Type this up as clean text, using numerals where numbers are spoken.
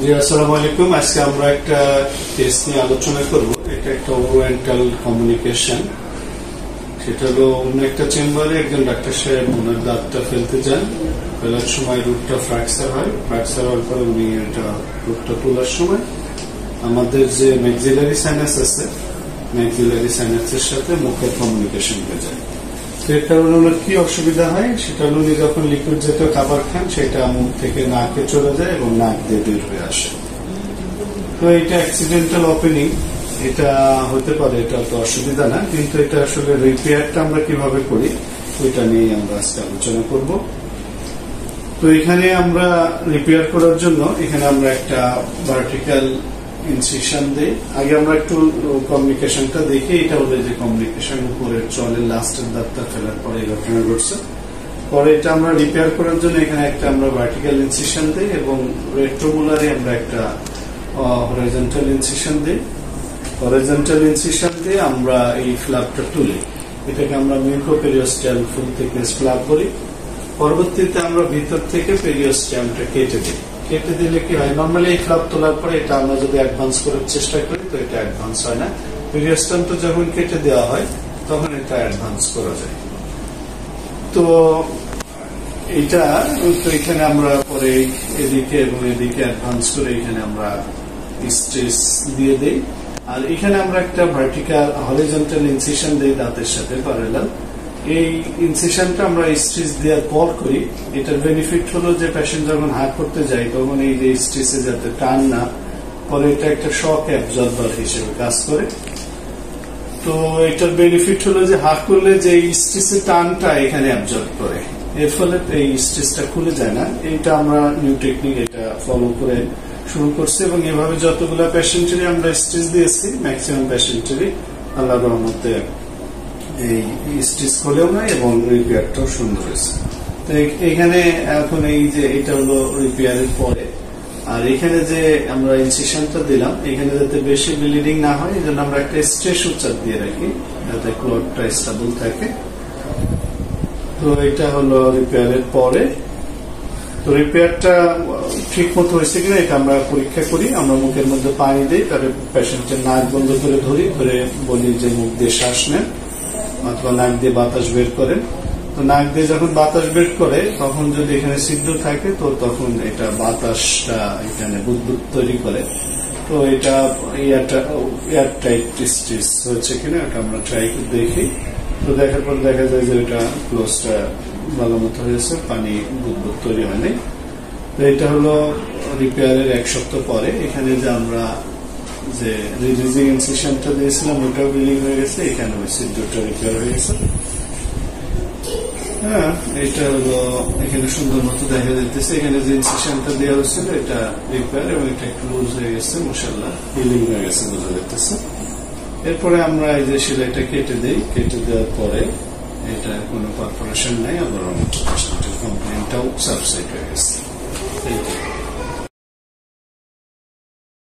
জি আসসালামু আলাইকুম। আজকে আমরা একটা কেস নিয়ে আলোচনা করব। এটা একটা ওরাল কমিউনিকেশন। সেটা হলো অন্য একটা চেম্বারে একজন ডাক্তার সাহেব ওনার দাঁতটা ফেলতে যান। ফেলার সময় রুটটা ফ্র্যাকচার হয়। ফ্র্যাকচার হওয়ার পরে উনি এটা রুটটা তোলার সময় আমাদের যে ম্যাক্সিলারি সাইনাস আছে, ম্যাক্সিলারি সাইনাসের সাথে মুখের কমিউনিকেশন হয়ে যায়। তো এর কারণে ওনার কি অসুবিধা হয় সেটা হলো উনি যখন লিকুইড জাতীয় খাবার খান সেটা মুখ থেকে নাকে চলে যায় এবং নাক দিয়ে বের হয়ে আসে। তো এটা অ্যাক্সিডেন্টাল ওপেনিং, এটা হতে পারে, এটা তো অসুবিধা না, কিন্তু এটা আসলে রিপেয়ারটা আমরা কিভাবে করি ওইটা নিয়ে আমরা আজকে আলোচনা করব। তো এখানে আমরা রিপেয়ার করার জন্য এখানে আমরা একটা ভার্টিক্যাল ইনসিশন দেই। আগে আমরা একটু কমিউনিকেশনটা দেখি। এটা হলো যে কমিউনিকেশন উপরের চলের লাস্টের দাঁতটা ফেলার পরে এই ঘটনা ঘটছে। পরে এটা আমরা রিপেয়ার করার জন্য এখানে একটা আমরা ভার্টিক্যাল ইনসিশন দিই এবং রেট্রোমুলারে আমরা একটা হরাইজন্টাল ইনসিশন দিই। হরাইজন্টাল ইনসিশন দিয়ে আমরা এই ফ্ল্যাপটা তুলি। এটাকে আমরা মিউকোপেরিওস্টাল ফুল থিকনেস ফ্ল্যাপ বলি। পরবর্তীতে আমরা ভিতর থেকে পেরিওস্টামটা কেটে দিই। কেটে দিলে কি হয়, নর্মালি এই ফ্ল্যাপ তোলার পরে এটা আমরা যদি অ্যাডভান্স করার চেষ্টা করি তো এটা অ্যাডভান্স হয় না। পেরিওস্টামটা যখন কেটে দেওয়া হয় তখন এটা অ্যাডভান্স করা যায়। তো এটা তো এখানে আমরা পরে এদিকে এবং এদিকে অ্যাডভান্স করে এখানে আমরা স্ট্রেস দিয়ে দেই। আর এখানে আমরা একটা ভার্টিক্যাল হরিজন্টাল ইনসিশন দিই দাঁতের সাথে প্যারালাল। এই ইনসিশনটা আমরা স্ট্রেস দেওয়ার পর করি। এটার বেনিফিট হলো যে পেশেন্ট যখন হাঁ করতে যায় তখন এই যে স্ট্রেসে যাতে টান না পরে, এটা একটা শক অ্যাবজর্বার হিসেবে কাজ করে। তো এটার বেনিফিট হলো যে হাঁ করলে যে স্ট্রেসের টানটা এখানে অ্যাবজর্ব করে, এর ফলে এই স্ট্রেসটা খুলে যায় না। এইটা আমরা নিউ টেকনিক এটা ফলো করে শুরু করছি এবং এভাবে যতগুলো পেশেন্টেরই আমরা স্ট্রেস দিয়েছি ম্যাক্সিমাম পেশেন্টেরই আল্লাহর রহমতে এই স্টিচ হলেও না এবং রিপেয়ারটাও সুন্দর হয়েছে। তো এখানে এখন এই যে এটা হলো রিপেয়ারের পরে, আর এখানে যে আমরা ইনসিশনটা দিলাম এখানে যাতে বেশি ব্লিডিং না হয় এই জন্য আমরা একটা স্ট্রেস উচ্চার দিয়ে রাখি যাতে ক্লটটা স্টেবল থাকে। তো এটা হলো রিপেয়ারের পরে। তো রিপেয়ারটা ঠিক মতো হয়েছে কিনা এটা আমরা পরীক্ষা করি। আমরা মুখের মধ্যে পানি দিই, তারপরে পেশেন্টের নাক বন্ধ করে ধরি, ধরে বলি যে মুখ দিয়ে শ্বাস নেন অথবা নাক দিয়ে বাতাস বের করেন। তো নাক দিয়ে যখন বাতাস বের করে তখন যদি এখানে ছিদ্র থাকে তো তখন এটা বাতাসটা এখানে বুদবুদ তৈরি করে। তো এটা এয়ার টাইট স্ট্রেস হয়েছে কিনা এটা আমরা ট্রাই করে দেখি। তো দেখার পর দেখা যায় যে এটা ক্লোজটা ভালো মতো হয়েছে, পানি বুদবুদ তৈরি হয়নি। তো এটা হলো রিপেয়ারের এক সপ্তাহ পরে। এখানে যে আমরা যে রিডিউসিং ইনসিশনটা দিয়েছিলাম ওটাও বিলিং হয়ে গেছে, এখানে ওই ছিদ্রটা রিপেয়ার হয়ে গেছে। হ্যাঁ, এটা হলো এখানে সুন্দর মতো দেখা যাইতেছে। এখানে যে ইনসিশনটা দেওয়া হয়েছিল এটা রিপেয়ার এবং এটা একটু লুজ হয়ে গেছে, মাশাআল্লাহ হিলিং হয়ে গেছে বোঝা যাইতেছে। এরপরে আমরা এই যে সেলাইটা কেটে দিই। কেটে দেওয়ার পরে এটা কোনো পারফোরেশন নাই, আবার কমপ্লেনটাও সাবসাইড হয়ে গেছে।